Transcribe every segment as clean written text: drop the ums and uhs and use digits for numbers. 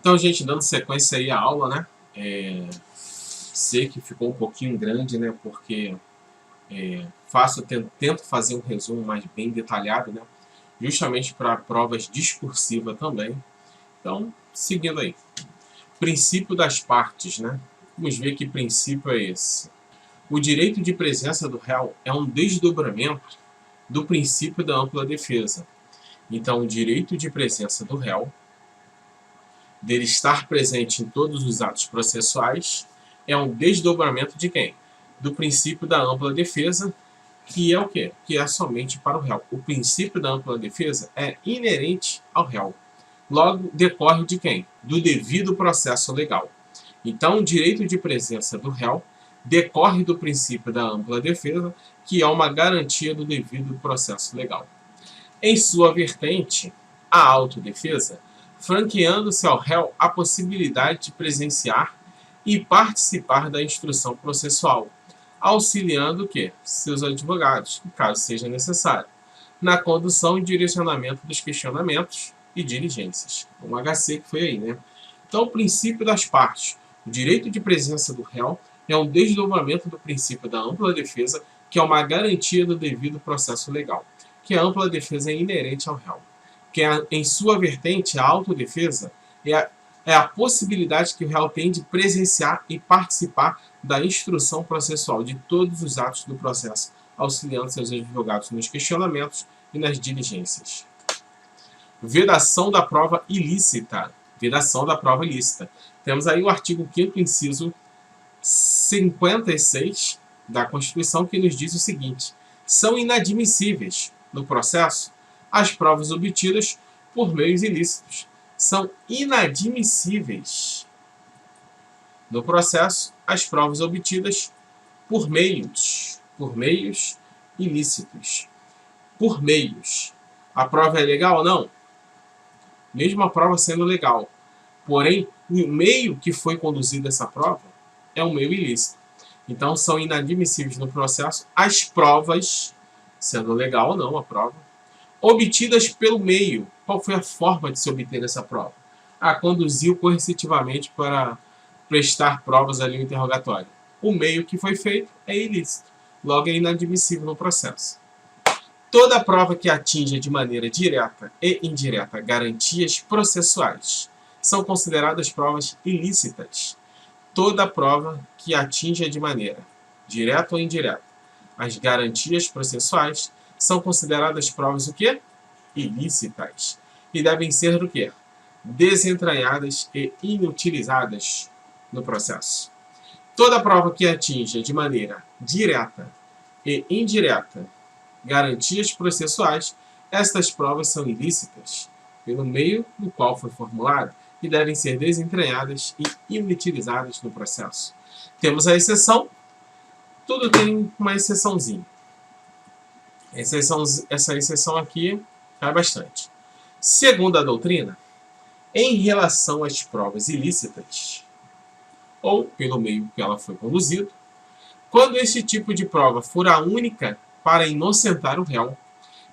Então, gente, dando sequência aí à aula, né? Sei que ficou um pouquinho grande, né? Porque tento fazer um resumo mais bem detalhado, né? Justamente para provas discursivas também. Então, seguindo aí. Princípio das partes, né? Vamos ver que princípio é esse. O direito de presença do réu é um desdobramento do princípio da ampla defesa. Então, o direito de presença do réu, dele estar presente em todos os atos processuais, é um desdobramento de quem? Do princípio da ampla defesa, que é o quê? Que é somente para o réu. O princípio da ampla defesa é inerente ao réu. Logo, decorre de quem? Do devido processo legal. Então, o direito de presença do réu decorre do princípio da ampla defesa, que é uma garantia do devido processo legal. Em sua vertente, a autodefesa, franqueando-se ao réu a possibilidade de presenciar e participar da instrução processual, auxiliando o quê? Seus advogados, caso seja necessário, na condução e direcionamento dos questionamentos e diligências. Um HC que foi aí, né? Então, o princípio das partes. O direito de presença do réu é um desdobramento do princípio da ampla defesa, que é uma garantia do devido processo legal, que a ampla defesa é inerente ao réu. Que em sua vertente, a autodefesa é a possibilidade que o réu tem de presenciar e participar da instrução processual de todos os atos do processo, auxiliando seus advogados nos questionamentos e nas diligências. Vedação da prova ilícita. Vedação da prova ilícita. Temos aí o artigo 5º, inciso 56 da Constituição, que nos diz o seguinte: são inadmissíveis no processo as provas obtidas por meios ilícitos. São inadmissíveis no processo as provas obtidas por meios ilícitos. Por meios. A prova é legal ou não? Mesmo a prova sendo legal. Porém, o meio que foi conduzido essa prova é um meio ilícito. Então, são inadmissíveis no processo as provas, sendo legal ou não a prova, obtidas pelo meio. Qual foi a forma de se obter essa prova? Conduziu coercitivamente para prestar provas ali no interrogatório. O meio que foi feito é ilícito. Logo, é inadmissível no processo. Toda prova que atinja de maneira direta e indireta garantias processuais são consideradas provas ilícitas. Toda prova que atinja de maneira direta ou indireta as garantias processuais são consideradas provas o quê? Ilícitas. E devem ser do quê? Desentranhadas e inutilizadas no processo. Toda prova que atinja de maneira direta e indireta garantias processuais, estas provas são ilícitas pelo meio no qual foi formulada e devem ser desentranhadas e inutilizadas no processo. Temos a exceção. Tudo tem uma exceçãozinha. Essa exceção aqui é bastante. Segundo a doutrina, em relação às provas ilícitas, ou pelo meio que ela foi conduzida, quando esse tipo de prova for a única para inocentar o réu,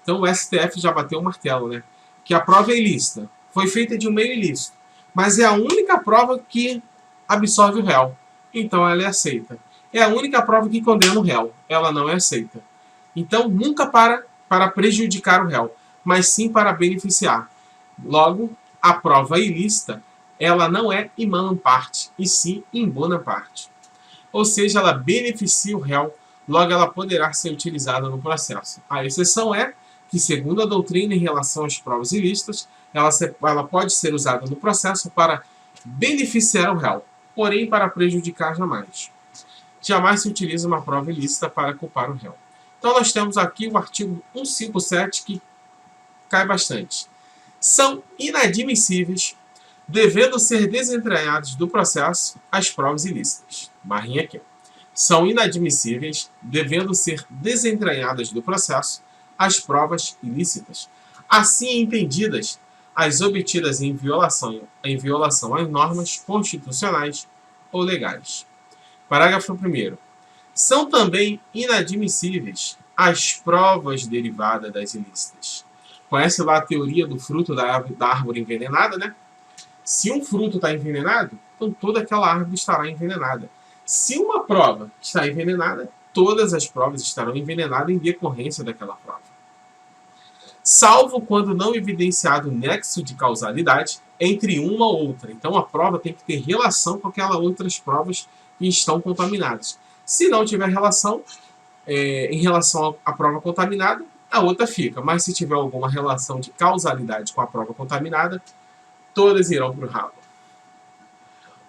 então o STF já bateu o martelo, né? Que a prova é ilícita, foi feita de um meio ilícito, mas é a única prova que absolve o réu, então ela é aceita. É a única prova que condena o réu, ela não é aceita. Então, nunca para prejudicar o réu, mas sim para beneficiar. Logo, a prova ilícita, ela não é in manum parte, e sim in bona parte. Ou seja, ela beneficia o réu, logo ela poderá ser utilizada no processo. A exceção é que, segundo a doutrina em relação às provas ilícitas, ela pode ser usada no processo para beneficiar o réu, porém para prejudicar jamais. Jamais se utiliza uma prova ilícita para culpar o réu. Então nós temos aqui o artigo 157 que cai bastante. São inadmissíveis, devendo ser desentranhados do processo, as provas ilícitas. Barrinha aqui. São inadmissíveis, devendo ser desentranhadas do processo, as provas ilícitas. Assim entendidas, as obtidas em violação às normas constitucionais ou legais. Parágrafo 1º. São também inadmissíveis as provas derivadas das ilícitas. Conhece lá a teoria do fruto da árvore envenenada, né? Se um fruto está envenenado, então toda aquela árvore estará envenenada. Se uma prova está envenenada, todas as provas estarão envenenadas em decorrência daquela prova. Salvo quando não evidenciado nexo de causalidade entre uma ou outra. Então a prova tem que ter relação com aquelas outras provas que estão contaminadas. Se não tiver relação, em relação à prova contaminada, a outra fica. Mas se tiver alguma relação de causalidade com a prova contaminada, todas irão para o ralo.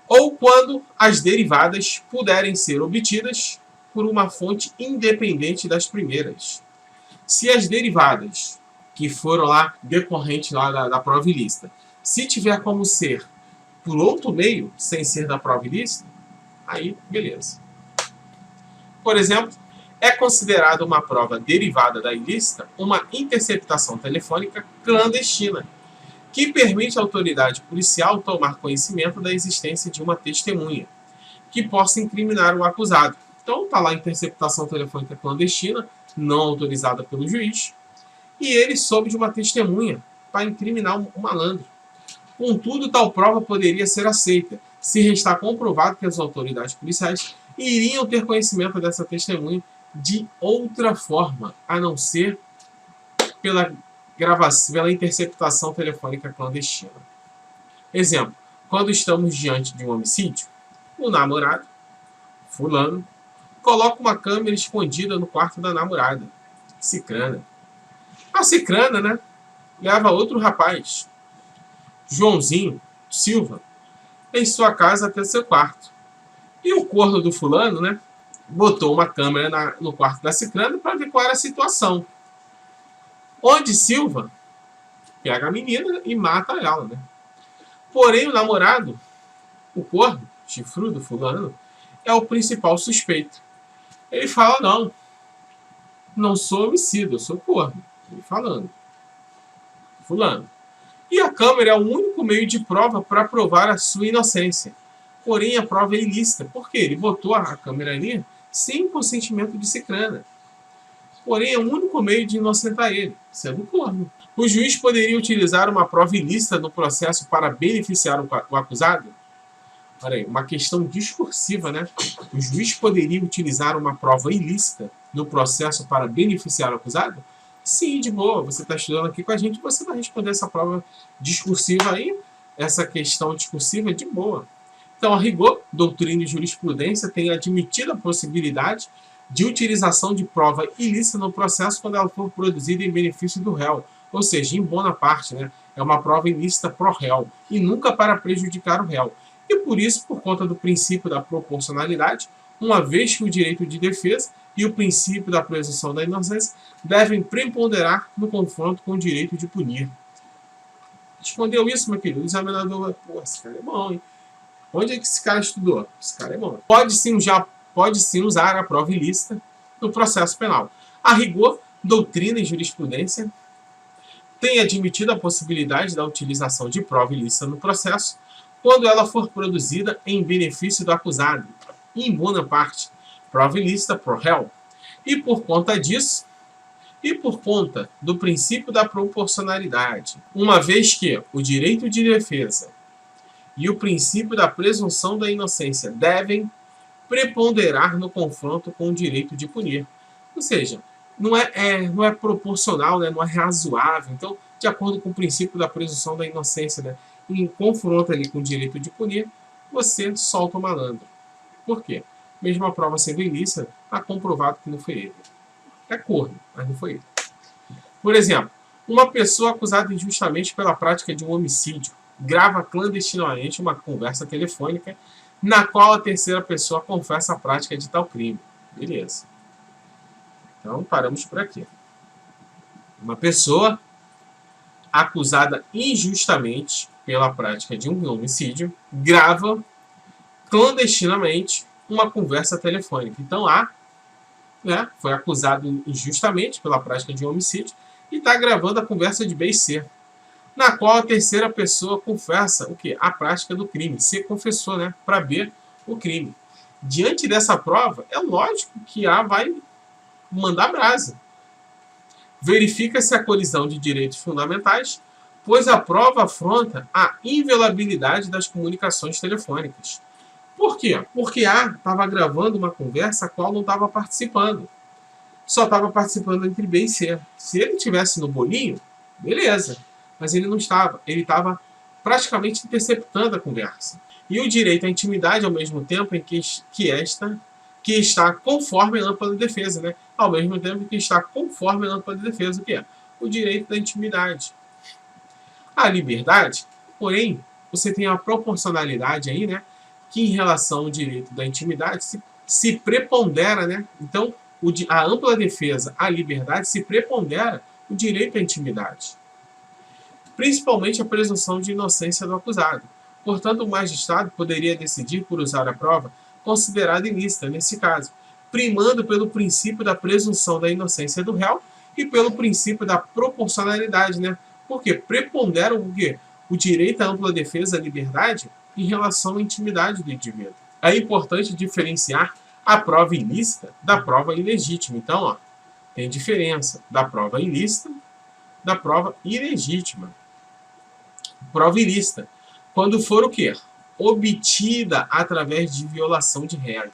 Ou quando as derivadas puderem ser obtidas por uma fonte independente das primeiras. Se as derivadas que foram lá decorrentes lá da prova ilícita, se tiver como ser por outro meio, sem ser da prova ilícita, aí beleza. Por exemplo, é considerada uma prova derivada da ilícita uma interceptação telefônica clandestina, que permite à autoridade policial tomar conhecimento da existência de uma testemunha, que possa incriminar o acusado. Então está lá a interceptação telefônica clandestina, não autorizada pelo juiz, e ele soube de uma testemunha para incriminar o malandro. Contudo, tal prova poderia ser aceita, se restar comprovado que as autoridades policiais iriam ter conhecimento dessa testemunha de outra forma, a não ser pela gravação, pela interceptação telefônica clandestina. Exemplo, quando estamos diante de um homicídio, o namorado, fulano, coloca uma câmera escondida no quarto da namorada, Cicrana. A Cicrana, né, leva outro rapaz, Joãozinho Silva, em sua casa até seu quarto. E o corno do fulano, né, botou uma câmera no quarto da Cicrana para ver qual era a situação. Onde Silva pega a menina e mata ela, né? Porém, o namorado, o corno, chifrudo fulano, é o principal suspeito. Ele fala, não sou homicida, eu sou corno. Ele falando. Fulano. E a câmera é o único meio de prova para provar a sua inocência. Porém, a prova é ilícita. Por quê? Ele botou a câmera ali sem consentimento de Cicrana. Porém, é o único meio de inocentar ele, sendo corno. O juiz poderia utilizar uma prova ilícita no processo para beneficiar o acusado? Olha aí, uma questão discursiva, né? O juiz poderia utilizar uma prova ilícita no processo para beneficiar o acusado? Sim, de boa. Você está estudando aqui com a gente, você vai responder essa prova discursiva aí, essa questão discursiva de boa. Então, a rigor, doutrina e jurisprudência têm admitido a possibilidade de utilização de prova ilícita no processo quando ela for produzida em benefício do réu, ou seja, em bona parte, né? É uma prova ilícita pró-réu e nunca para prejudicar o réu. E por isso, por conta do princípio da proporcionalidade, uma vez que o direito de defesa e o princípio da presunção da inocência devem preponderar no confronto com o direito de punir. Respondeu isso, meu querido? O examinador, pô, esse cara é bom, hein? Onde é que esse cara estudou? Esse cara é bom. Pode sim usar a prova ilícita no processo penal. A rigor, doutrina e jurisprudência têm admitido a possibilidade da utilização de prova ilícita no processo quando ela for produzida em benefício do acusado, em bona parte, prova ilícita pro réu. E por conta disso, e por conta do princípio da proporcionalidade, uma vez que o direito de defesa e o princípio da presunção da inocência devem preponderar no confronto com o direito de punir. Ou seja, não é proporcional, né? Não é razoável. Então, de acordo com o princípio da presunção da inocência, né? Em confronto ali com o direito de punir, você solta o malandro. Por quê? Mesmo a prova sendo ilícita, está comprovado que não foi ele. É corno, mas não foi ele. Por exemplo, uma pessoa acusada injustamente pela prática de um homicídio grava clandestinamente uma conversa telefônica na qual a terceira pessoa confessa a prática de tal crime. Beleza. Então, paramos por aqui. Uma pessoa acusada injustamente pela prática de um homicídio grava clandestinamente uma conversa telefônica. Então, foi acusado injustamente pela prática de um homicídio e está gravando a conversa de B e C, na qual a terceira pessoa confessa o quê? A prática do crime. C confessou, né, para B o crime. Diante dessa prova, é lógico que A vai mandar brasa. Verifica-se a colisão de direitos fundamentais pois a prova afronta a inviolabilidade das comunicações telefônicas. Por quê? Porque A estava gravando uma conversa a qual não estava participando. Só estava participando entre B e C. Se ele estivesse no bolinho, beleza. Mas ele não estava. Ele estava praticamente interceptando a conversa. E o direito à intimidade, ao mesmo tempo em que está conforme a ampla defesa, né? Ao mesmo tempo que está conforme a ampla defesa, o que é? O direito da intimidade. A liberdade, porém, você tem a proporcionalidade aí, né? Que em relação ao direito da intimidade se prepondera, né? Então, a ampla defesa, a liberdade, se prepondera o direito à intimidade. Principalmente a presunção de inocência do acusado. Portanto, o magistrado poderia decidir por usar a prova considerada ilícita, nesse caso, primando pelo princípio da presunção da inocência do réu e pelo princípio da proporcionalidade, né? Porque preponderam o quê? O direito à ampla defesa, à liberdade, em relação à intimidade do indivíduo. É importante diferenciar a prova ilícita da prova ilegítima. Então, ó, tem diferença da prova ilícita da prova ilegítima. Prova ilícita, quando for o quê? Obtida através de violação de regra.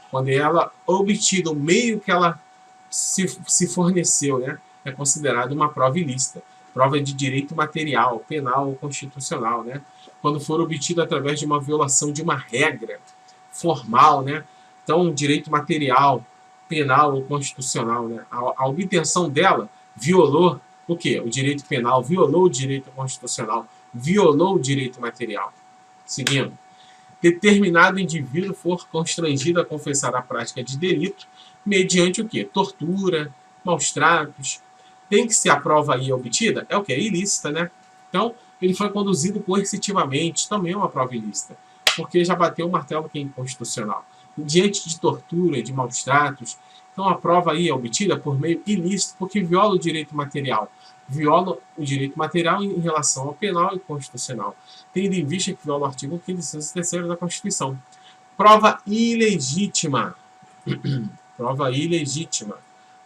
Quando ela obtida o meio que ela se forneceu, né? É considerada uma prova ilícita. Prova de direito material, penal ou constitucional, né? Quando for obtida através de uma violação de uma regra formal, né? Então, direito material, penal ou constitucional, né? A obtenção dela violou o quê? O direito penal, violou o direito constitucional, violou o direito material. Seguindo. Determinado indivíduo for constrangido a confessar a prática de delito mediante o quê? Tortura, maus tratos. Tem que ser a prova aí obtida? É o quê? É ilícita, né? Então, ele foi conduzido coercitivamente, também é uma prova ilícita, porque já bateu o martelo que é inconstitucional. Diante de tortura, de maus tratos, então a prova aí é obtida por meio ilícito, porque viola o direito material. Viola o direito material em relação ao penal e constitucional, tendo em vista que viola o artigo 503º da Constituição. Prova ilegítima. Prova ilegítima.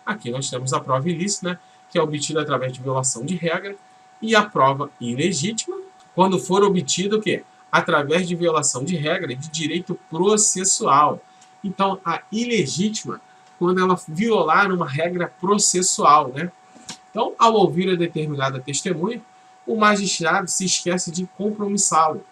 Aqui nós temos a prova ilícita, né, que é obtida através de violação de regra, e a prova ilegítima, quando for obtida o quê? Através de violação de regra de direito processual. Então, a ilegítima, quando ela violar uma regra processual, né? Então, ao ouvir a determinada testemunha, o magistrado se esquece de compromissá-lo.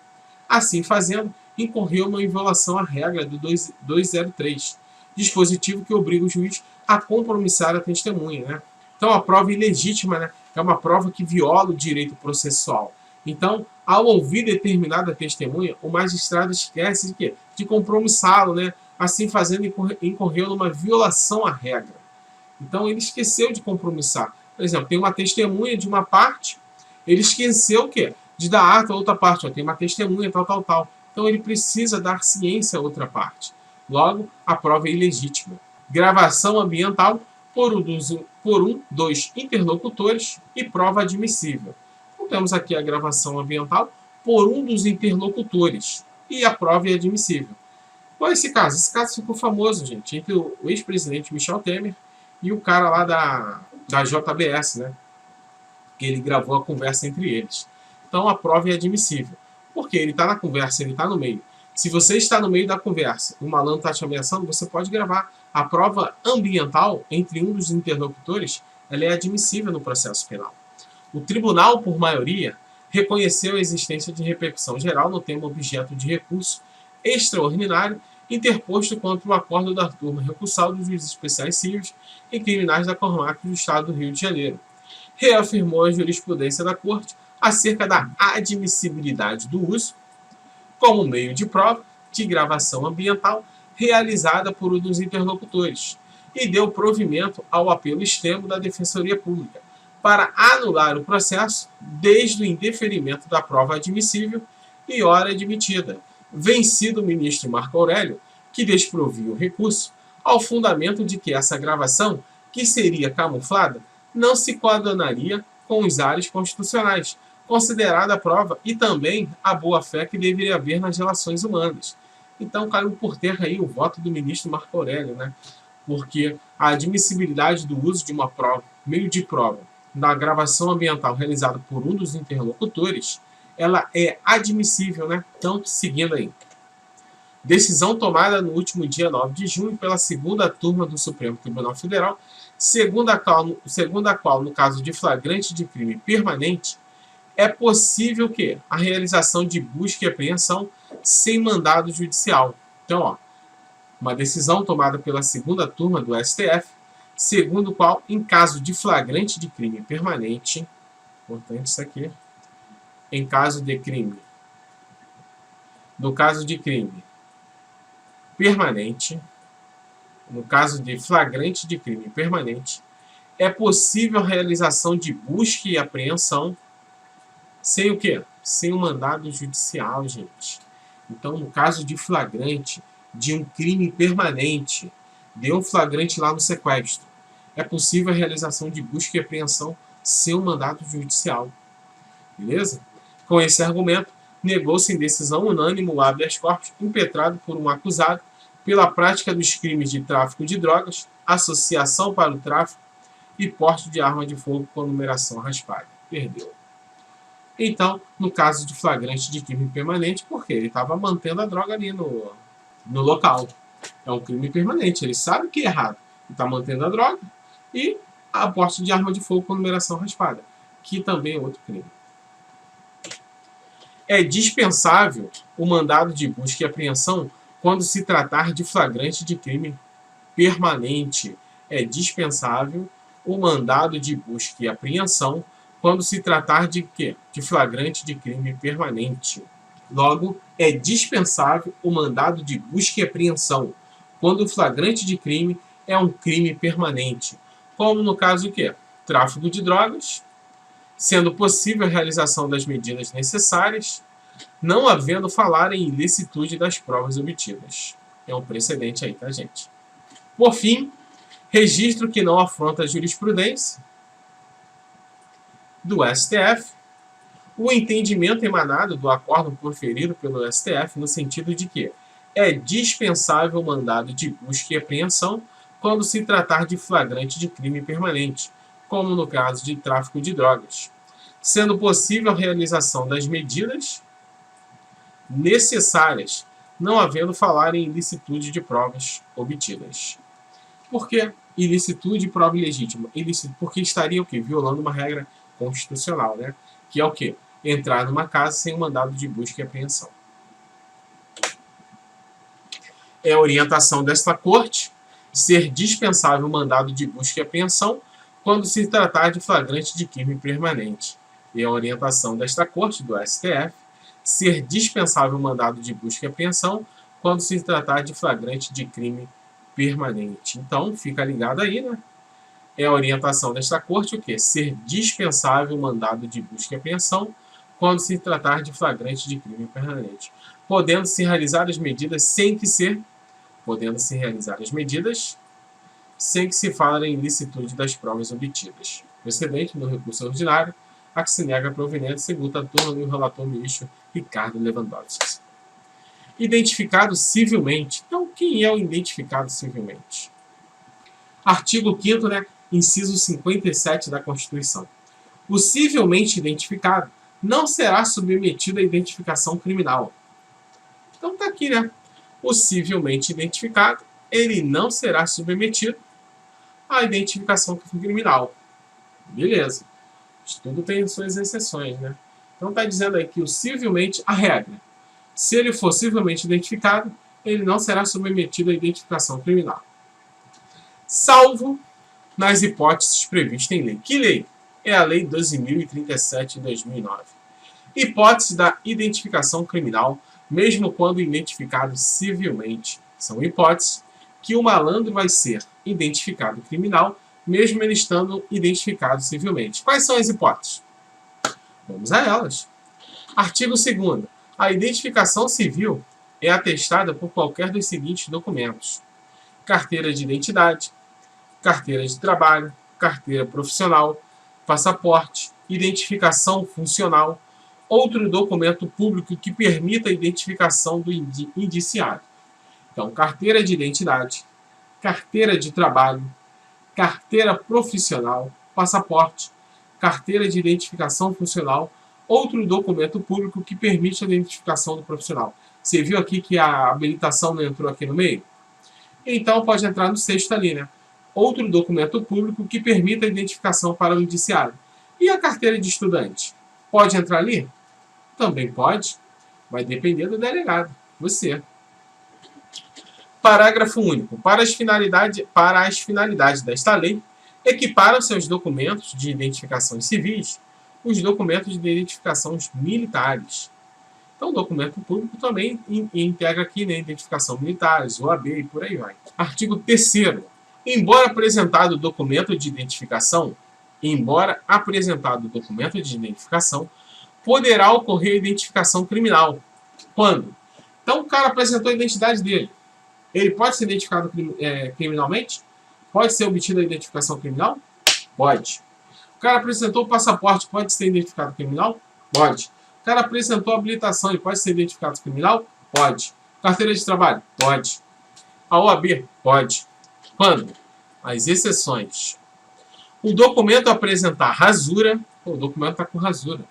Assim fazendo, incorreu uma violação à regra do 203, dispositivo que obriga o juiz a compromissar a testemunha, né? Então, a prova ilegítima, né, é uma prova que viola o direito processual. Então, ao ouvir determinada testemunha, o magistrado esquece de quê? De compromissá-lo, né? Assim fazendo, incorreu numa violação à regra. Então, ele esqueceu de compromissar. Por exemplo, tem uma testemunha de uma parte, ele esqueceu o quê? De dar ata a outra parte. Ó, tem uma testemunha, tal. Então, ele precisa dar ciência a outra parte. Logo, a prova é ilegítima. Gravação ambiental por dos interlocutores e prova admissível. Então, temos aqui a gravação ambiental por um dos interlocutores e a prova é admissível. Qual é esse caso? Esse caso ficou famoso, gente, entre o ex-presidente Michel Temer e o cara lá da JBS, né? Que ele gravou a conversa entre eles. Então, a prova é admissível. Porque ele está na conversa, ele está no meio. Se você está no meio da conversa e o malandro está te ameaçando, você pode gravar. A prova ambiental entre um dos interlocutores, ela é admissível no processo penal. O tribunal, por maioria, reconheceu a existência de repercussão geral no tema objeto de recurso extraordinário interposto contra o acordo da turma recursal dos juízes especiais civis e criminais da Comarca do Estado do Rio de Janeiro. Reafirmou a jurisprudência da Corte acerca da admissibilidade do uso, como meio de prova de gravação ambiental realizada por um dos interlocutores, e deu provimento ao apelo extremo da Defensoria Pública para anular o processo desde o indeferimento da prova admissível e hora admitida, vencido o ministro Marco Aurélio, que desprovia o recurso ao fundamento de que essa gravação, que seria camuflada, não se coadunaria com os ares constitucionais, considerada a prova e também a boa-fé que deveria haver nas relações humanas. Então caiu por terra aí o voto do ministro Marco Aurélio, né? Porque a admissibilidade do uso de uma prova, meio de prova, na gravação ambiental realizada por um dos interlocutores, ela é admissível, né? Então, seguindo aí. Decisão tomada no último dia 9 de junho pela segunda turma do Supremo Tribunal Federal, segundo a qual, no caso de flagrante de crime permanente, é possível que a realização de busca e apreensão sem mandado judicial. Então, ó, uma decisão tomada pela segunda turma do STF, segundo o qual, em caso de flagrante de crime permanente, importante isso aqui, em caso de crime, no caso de crime permanente, no caso de flagrante de crime permanente, é possível a realização de busca e apreensão sem o quê? Sem o mandado judicial, gente. Então, no caso de flagrante de um crime permanente, deu um flagrante lá no sequestro, é possível a realização de busca e apreensão sem o mandado judicial. Beleza? Com esse argumento, negou-se em decisão unânime o habeas corpus impetrado por um acusado pela prática dos crimes de tráfico de drogas, associação para o tráfico e porte de arma de fogo com numeração raspada. Perdeu. Então, no caso de flagrante de crime permanente, porque ele estava mantendo a droga ali no local. É um crime permanente, ele sabe que é errado. Ele está mantendo a droga e a porte de arma de fogo com numeração raspada, que também é outro crime. É dispensável o mandado de busca e apreensão quando se tratar de flagrante de crime permanente. É dispensável o mandado de busca e apreensão quando se tratar de quê? De flagrante de crime permanente. Logo, é dispensável o mandado de busca e apreensão quando o flagrante de crime é um crime permanente, como no caso de quê? Tráfico de drogas, sendo possível a realização das medidas necessárias, não havendo falar em ilicitude das provas obtidas. É um precedente aí, tá, gente? Por fim, registro que não afronta a jurisprudência do STF, o entendimento emanado do acórdão proferido pelo STF no sentido de que é dispensável o mandado de busca e apreensão quando se tratar de flagrante de crime permanente, como no caso de tráfico de drogas, sendo possível a realização das medidas necessárias, não havendo falar em ilicitude de provas obtidas. Por que ilicitude e prova ilegítima? Porque estaria o quê? Violando uma regra constitucional, né? Que é o quê? Entrar numa casa sem um mandado de busca e apreensão. É a orientação desta Corte ser dispensável o mandado de busca e apreensão quando se tratar de flagrante de crime permanente. E a orientação desta Corte, do STF, ser dispensável o mandado de busca e apreensão quando se tratar de flagrante de crime permanente. Então, fica ligado aí, né? É a orientação desta Corte o quê? Ser dispensável o mandado de busca e apreensão quando se tratar de flagrante de crime permanente, podendo-se realizar as medidas sem que se fale em ilicitude das provas obtidas. Precedente no recurso ordinário, a que se nega proveniente segundo a turma do relator ministro Ricardo Lewandowski. Identificado civilmente. Então, quem é o identificado civilmente? Artigo 5º, né? Inciso 57 da Constituição. O civilmente identificado não será submetido à identificação criminal. Então tá aqui, né? O civilmente identificado, ele não será submetido à identificação criminal. Beleza. Tudo tem suas exceções, né? Então tá dizendo aí que o civilmente, a regra, se ele for civilmente identificado, ele não será submetido à identificação criminal. Salvo nas hipóteses previstas em lei. Que lei? É a Lei 12.037 de 2009. Hipótese da identificação criminal, mesmo quando identificado civilmente. São hipóteses que o malandro vai ser identificado criminal, mesmo ele estando identificado civilmente. Quais são as hipóteses? Vamos a elas. Artigo 2º. A identificação civil é atestada por qualquer dos seguintes documentos: carteira de identidade, carteira de trabalho, carteira profissional, passaporte, identificação funcional, outro documento público que permita a identificação do indiciado. Então, carteira de identidade, carteira de trabalho, carteira profissional, passaporte, carteira de identificação funcional, outro documento público que permite a identificação do profissional. Você viu aqui que a habilitação não entrou aqui no meio? Então pode entrar no sexto ali, né? Outro documento público que permita a identificação para o indiciado. E a carteira de estudante? Pode entrar ali? Também pode. Vai depender do delegado, você. Parágrafo único. Para as finalidades desta lei, equiparam seus documentos de identificação civis os documentos de identificação militares. Então, o documento público também integra aqui, né, identificação militares, OAB e por aí vai. Artigo 3º. Embora apresentado o documento de identificação, poderá ocorrer identificação criminal. Quando? Então, o cara apresentou a identidade dele. Ele pode ser identificado criminalmente? Pode ser obtida a identificação criminal? Pode. O cara apresentou o passaporte, pode ser identificado criminal? Pode. O cara apresentou a habilitação, ele pode ser identificado criminal? Pode. Carteira de trabalho? Pode. A OAB? Pode. Quando? As exceções. O documento apresentar rasura, o documento está com rasura,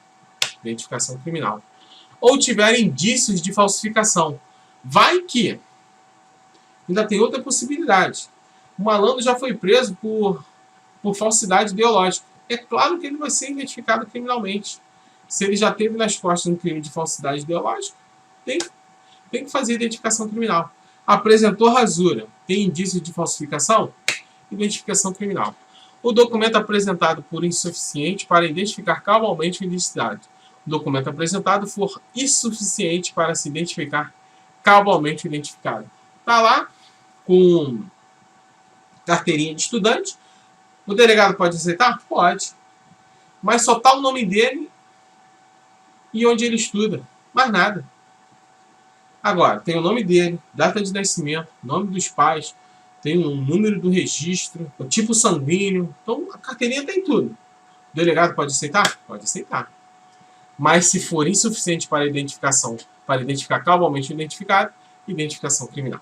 identificação criminal, ou tiver indícios de falsificação. Vai que ainda tem outra possibilidade. O malandro já foi preso por falsidade ideológica. É claro que ele vai ser identificado criminalmente. Se ele já teve nas costas um crime de falsidade ideológica, tem que fazer identificação criminal. Apresentou rasura, tem indício de falsificação? Identificação criminal. O documento apresentado por insuficiente para identificar cabalmente a identidade. O documento apresentado for insuficiente para se identificar cabalmente o identificado. Está lá com carteirinha de estudante. O delegado pode aceitar? Pode. Mas só está o nome dele e onde ele estuda. Mais nada. Agora, tem o nome dele, data de nascimento, nome dos pais, tem um número do registro, o tipo sanguíneo. Então, a carteirinha tem tudo. O delegado pode aceitar? Pode aceitar. Mas se for insuficiente para identificar cabalmente o identificado, identificação criminal.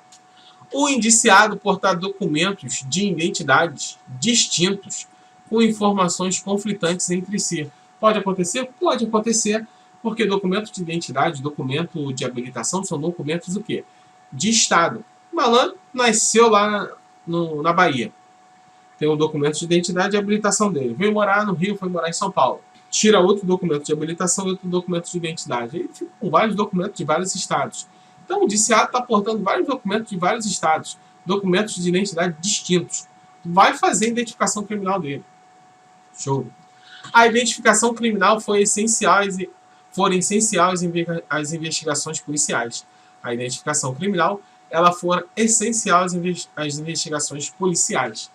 O indiciado portar documentos de identidades distintos com informações conflitantes entre si. Pode acontecer? Pode acontecer, porque documento de identidade, documento de habilitação são documentos o quê? De Estado. O malandro nasceu lá na Bahia. Tem um documento de identidade e habilitação dele. Veio morar no Rio, foi morar em São Paulo. Tira outro documento de habilitação e outro documento de identidade. Ele fica com vários documentos de vários estados. Então, o indiciado está portando vários documentos de vários estados, documentos de identidade distintos. Vai fazer a identificação criminal dele. Show. A identificação criminal foram essenciais às investigações policiais. A identificação criminal, ela for essencial às investigações policiais.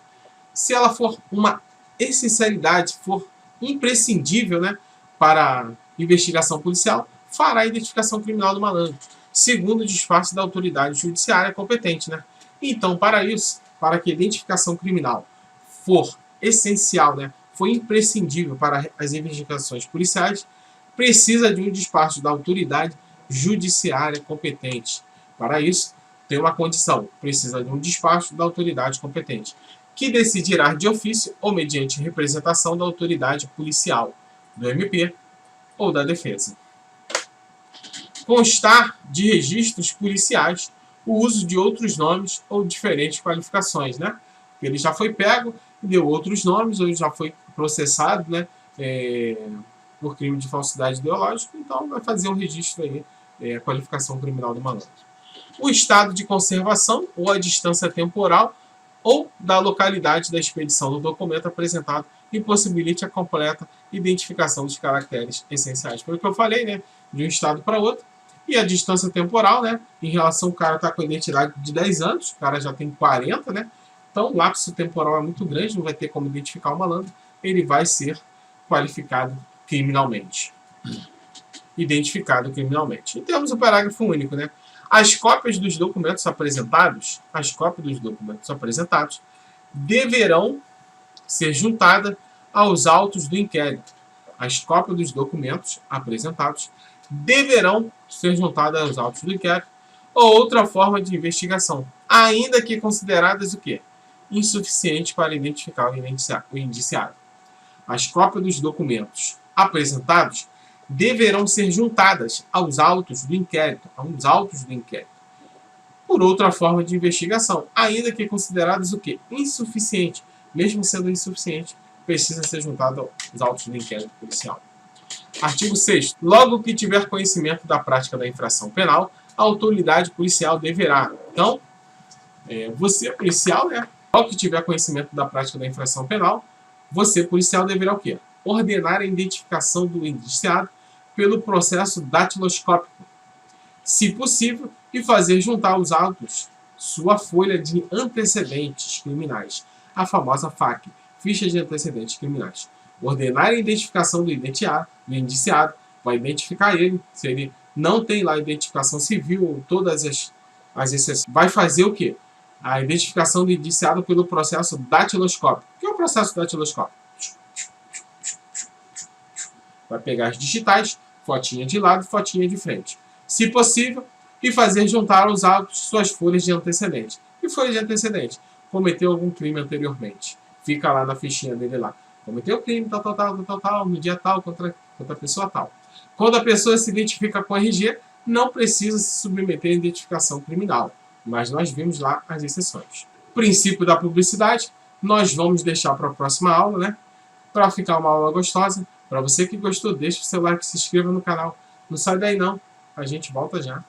Se ela for uma essencialidade, for imprescindível, né, para a investigação policial, fará a identificação criminal do malandro, segundo o despacho da autoridade judiciária competente, né? Então, para isso, para que a identificação criminal for essencial, né, for imprescindível para as investigações policiais, precisa de um despacho da autoridade judiciária competente. Para isso, tem uma condição, precisa de um despacho da autoridade competente, que decidirá de ofício ou mediante representação da autoridade policial, do MP ou da defesa. Constar de registros policiais o uso de outros nomes ou diferentes qualificações, né? Ele já foi pego e deu outros nomes, ou ele já foi processado, né, por crime de falsidade ideológica, então vai fazer um registro aí, a qualificação criminal do malandro. O estado de conservação ou a distância temporal ou da localidade da expedição do documento apresentado impossibilite a completa identificação dos caracteres essenciais. Foi o que eu falei, né? De um estado para outro. E a distância temporal, né? Em relação ao cara tá com a identidade de 10 anos, o cara já tem 40, né? Então o lapso temporal é muito grande, não vai ter como identificar o malandro, ele vai ser qualificado criminalmente. Identificado criminalmente. E temos o parágrafo único, né? As cópias dos documentos apresentados, deverão ser juntadas aos autos do inquérito. As cópias dos documentos apresentados deverão ser juntadas aos autos do inquérito ou outra forma de investigação, ainda que consideradas o quê? Insuficientes para identificar o indiciado. As cópias dos documentos apresentados deverão ser juntadas aos autos do inquérito, por outra forma de investigação, ainda que consideradas o quê? Insuficiente. Mesmo sendo insuficiente, precisa ser juntado aos autos do inquérito policial. Artigo 6º. Logo que tiver conhecimento da prática da infração penal, a autoridade policial deverá. Então, você, policial, né? Logo que tiver conhecimento da prática da infração penal, você, policial, deverá o quê? Ordenar a identificação do indiciado pelo processo datiloscópico, se possível, e fazer juntar aos autos sua folha de antecedentes criminais, a famosa FAC, ficha de antecedentes criminais. Ordenar a identificação do indiciado, vai identificar ele, se ele não tem lá a identificação civil ou todas as exceções, vai fazer o quê? A identificação do indiciado pelo processo datiloscópico. O que é o processo datiloscópico? Vai pegar as digitais, fotinha de lado, fotinha de frente. Se possível, e fazer juntar aos autos suas folhas de antecedente. E folha de antecedente? Cometeu algum crime anteriormente. Fica lá na fichinha dele lá. Cometeu crime, tal, no dia tal, contra a pessoa tal. Quando a pessoa se identifica com RG, não precisa se submeter à identificação criminal. Mas nós vimos lá as exceções. Princípio da publicidade, nós vamos deixar para a próxima aula, né? Para ficar uma aula gostosa. Para você que gostou, deixe o seu like, se inscreva no canal. Não sai daí não, a gente volta já.